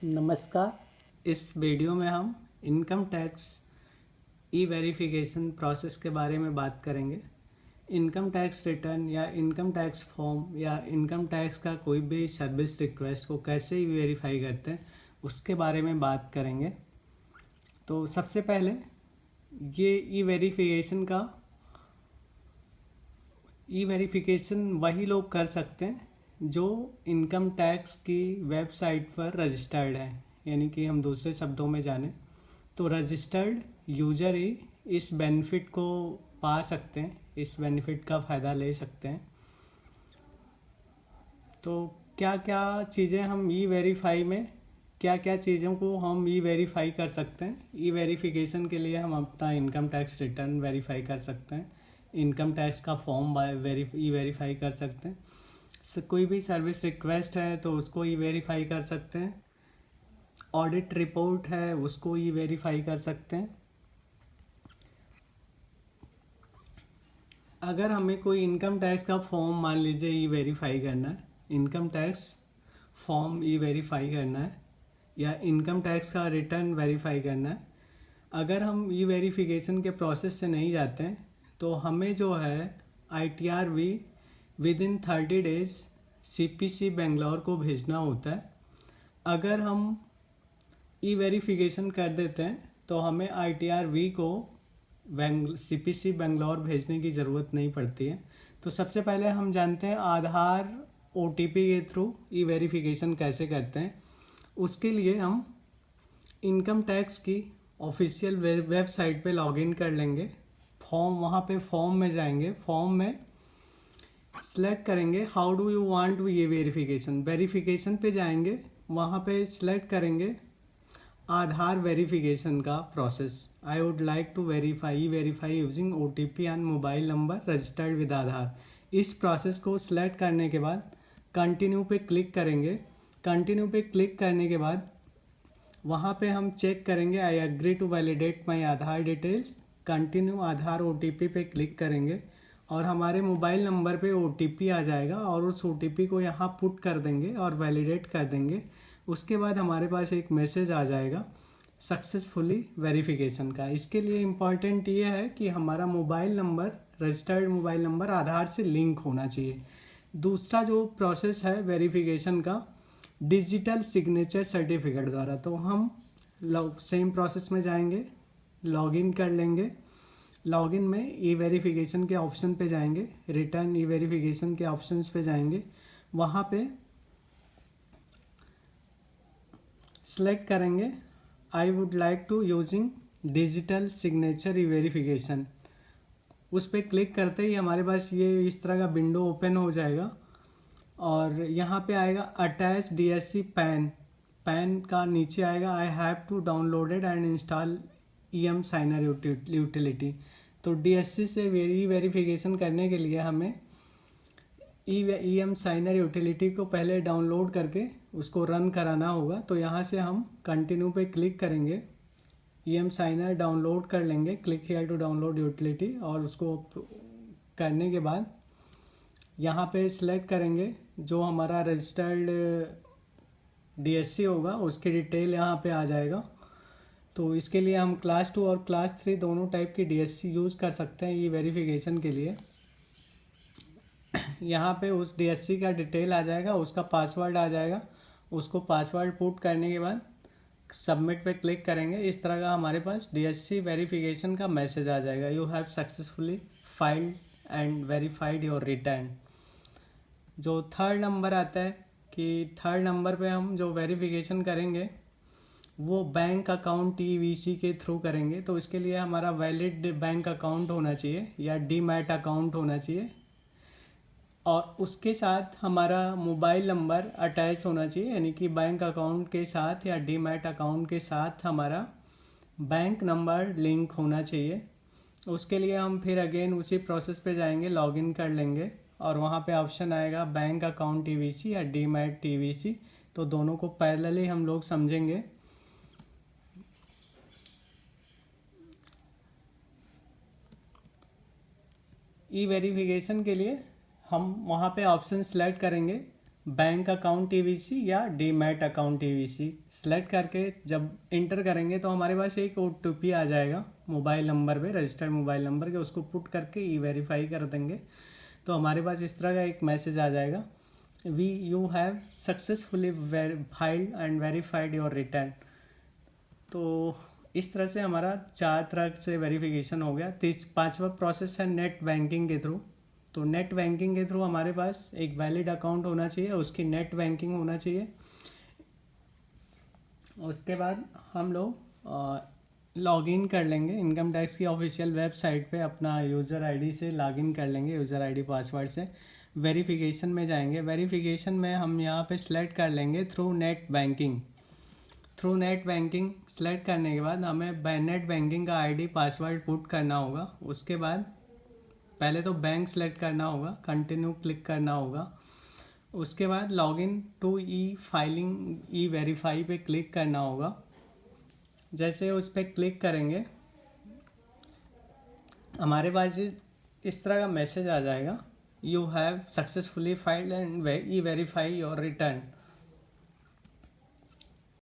नमस्कार। इस वीडियो में हम income tax e verification process के बारे में बात करेंगे। इनकम टैक्स रिटर्न या इनकम टैक्स फॉर्म या इनकम टैक्स का कोई भी सर्विस रिक्वेस्ट को कैसे ई वेरीफाई करते हैं उसके बारे में बात करेंगे। तो सबसे पहले ये ई वेरिफिकेशन वही लोग कर सकते हैं जो इनकम टैक्स की वेबसाइट पर रजिस्टर्ड है। यानी कि हम दूसरे शब्दों में जाने तो रजिस्टर्ड यूजर ही इस बेनिफिट को पा सकते हैं, इस बेनिफिट का फ़ायदा ले सकते हैं। तो क्या क्या चीज़ें हम ई वेरीफाई में क्या क्या चीज़ों को हम ई वेरीफाई कर सकते हैं। ई वेरिफिकेशन के लिए हम अपना इनकम टैक्स रिटर्न वेरीफाई कर सकते हैं, इनकम टैक्स का फॉर्म ई वेरीफाई कर सकते हैं, कोई भी सर्विस रिक्वेस्ट है तो उसको ई वेरीफाई कर सकते हैं, ऑडिट रिपोर्ट है उसको ई वेरीफाई कर सकते हैं। अगर हमें कोई इनकम टैक्स का फॉर्म मान लीजिए ई वेरीफाई करना है, इनकम टैक्स फॉर्म ई वेरीफाई करना है या इनकम टैक्स का रिटर्न वेरीफाई करना है, अगर हम ई वेरिफिकेशन के प्रोसेस से नहीं जाते हैं तो हमें जो है ITRV with in 30 days CPC Bangalore को भेजना होता है। अगर हम ई वेरिफिकेशन कर देते हैं तो हमें ITRV को CPC बेंगलोर भेजने की ज़रूरत नहीं पड़ती है। तो सबसे पहले हम जानते हैं आधार OTP के थ्रू ई वेरिफिकेशन कैसे करते हैं। उसके लिए हम इनकम टैक्स की ऑफिशियल वेबसाइट पे लॉगिन कर लेंगे। वहाँ पे फॉर्म में जाएंगे, फॉर्म में सिलेक्ट करेंगे how do you want to ये वेरिफिकेशन पे जाएंगे, वहाँ पे सिलेक्ट करेंगे आधार वेरिफिकेशन का process. I would like to verify using OTP and mobile number registered with Aadhaar. इस प्रोसेस को सिलेक्ट करने के बाद कंटिन्यू पे क्लिक करेंगे। कंटिन्यू पे क्लिक करने के बाद वहाँ पे हम चेक करेंगे I agree to validate my Aadhaar details. Continue Aadhaar OTP पे क्लिक करेंगे और हमारे मोबाइल नंबर पे OTP आ जाएगा और उस OTP को यहाँ पुट कर देंगे और वैलिडेट कर देंगे। उसके बाद हमारे पास एक मैसेज आ जाएगा सक्सेसफुली वेरिफिकेशन का। इसके लिए इम्पॉर्टेंट ये है कि हमारा mobile number, registered mobile number Aadhaar से लिंक होना चाहिए। दूसरा जो प्रोसेस है वेरिफिकेशन का, डिजिटल सिग्नेचर सर्टिफिकेट द्वारा। तो हम सेम प्रोसेस में जाएंगे, लॉगिन कर लेंगे। लॉगिन में ई वेरिफिकेशन के ऑप्शन पे जाएंगे, रिटर्न ई वेरिफिकेशन के ऑप्शंस पे जाएंगे, वहाँ पे सिलेक्ट करेंगे I would like to using digital signature e verification. उस पर क्लिक करते ही हमारे पास ये इस तरह का विंडो ओपन हो जाएगा और यहाँ पे आएगा अटैच DSC पैन का नीचे आएगा I have to downloaded and install EM signer utility. तो DSC से वेरिफिकेशन करने के लिए हमें EM साइनर यूटिलिटी को पहले डाउनलोड करके उसको रन कराना होगा। तो यहाँ से हम कंटिन्यू पे क्लिक करेंगे, EM साइनर डाउनलोड कर लेंगे, click here to download utility, और उसको करने के बाद यहाँ पे सिलेक्ट करेंगे जो हमारा रजिस्टर्ड DSC होगा उसकी डिटेल यहाँ पे आ जाएगा। तो इसके लिए हम क्लास 2 और क्लास 3 दोनों टाइप की DSC यूज़ कर सकते हैं ये वेरिफिकेशन के लिए। यहाँ पे उस DSC का डिटेल आ जाएगा, उसका पासवर्ड आ जाएगा, उसको पासवर्ड पुट करने के बाद सबमिट पे क्लिक करेंगे। इस तरह का हमारे पास DSC वेरिफिकेशन का मैसेज आ जाएगा, you have successfully filed and verified your return. जो थर्ड नंबर आता है कि थर्ड नंबर पे हम जो वेरिफिकेशन करेंगे वो बैंक अकाउंट EVC के थ्रू करेंगे। तो इसके लिए हमारा वैलिड बैंक अकाउंट होना चाहिए या डीमैट अकाउंट होना चाहिए और उसके साथ हमारा मोबाइल नंबर अटैच होना चाहिए। यानी कि बैंक अकाउंट के साथ या डीमैट अकाउंट के साथ हमारा बैंक नंबर लिंक होना चाहिए। उसके लिए हम फिर अगेन उसी प्रोसेस पे जाएंगे, लॉगिन कर लेंगे और वहाँ पे ऑप्शन आएगा बैंक अकाउंट EVC या डीमैट EVC। तो दोनों को पैरेलली हम लोग समझेंगे। ई वेरिफिकेशन के लिए हम वहाँ पे ऑप्शन सेलेक्ट करेंगे बैंक अकाउंट टीवीसी या डीमैट अकाउंट टीवीसी सेलेक्ट करके जब इंटर करेंगे तो हमारे पास एक ओटीपी आ जाएगा मोबाइल नंबर पे, रजिस्टर्ड मोबाइल नंबर के, उसको पुट करके ई वेरीफाई कर देंगे तो हमारे पास इस तरह का एक मैसेज आ जाएगा, we you have successfully filed and verified your return. तो इस तरह से हमारा 4 तरह से वेरिफिकेशन हो गया। पांचवा प्रोसेस है नेट बैंकिंग के थ्रू। तो नेट बैंकिंग के थ्रू हमारे पास एक वैलिड अकाउंट होना चाहिए, उसकी नेट बैंकिंग होना चाहिए। उसके बाद हम लोग लॉगिन कर लेंगे इनकम टैक्स की ऑफिशियल वेबसाइट पे, अपना यूज़र आईडी से लॉगिन कर लेंगे, यूज़र आईडी पासवर्ड से। वेरिफिकेशन में जाएंगे, वेरिफिकेशन में हम यहाँ पे सिलेक्ट कर लेंगे through net banking. Through net banking select करने के बाद हमें नेट बैंकिंग का आईडी पासवर्ड पुट करना होगा। उसके बाद पहले तो बैंक सेलेक्ट करना होगा, कंटिन्यू क्लिक करना होगा। उसके बाद login to e filing e verify पे क्लिक करना होगा। जैसे उस पर क्लिक करेंगे हमारे पास इस तरह का मैसेज आ जाएगा, you have successfully filed and E verify your return.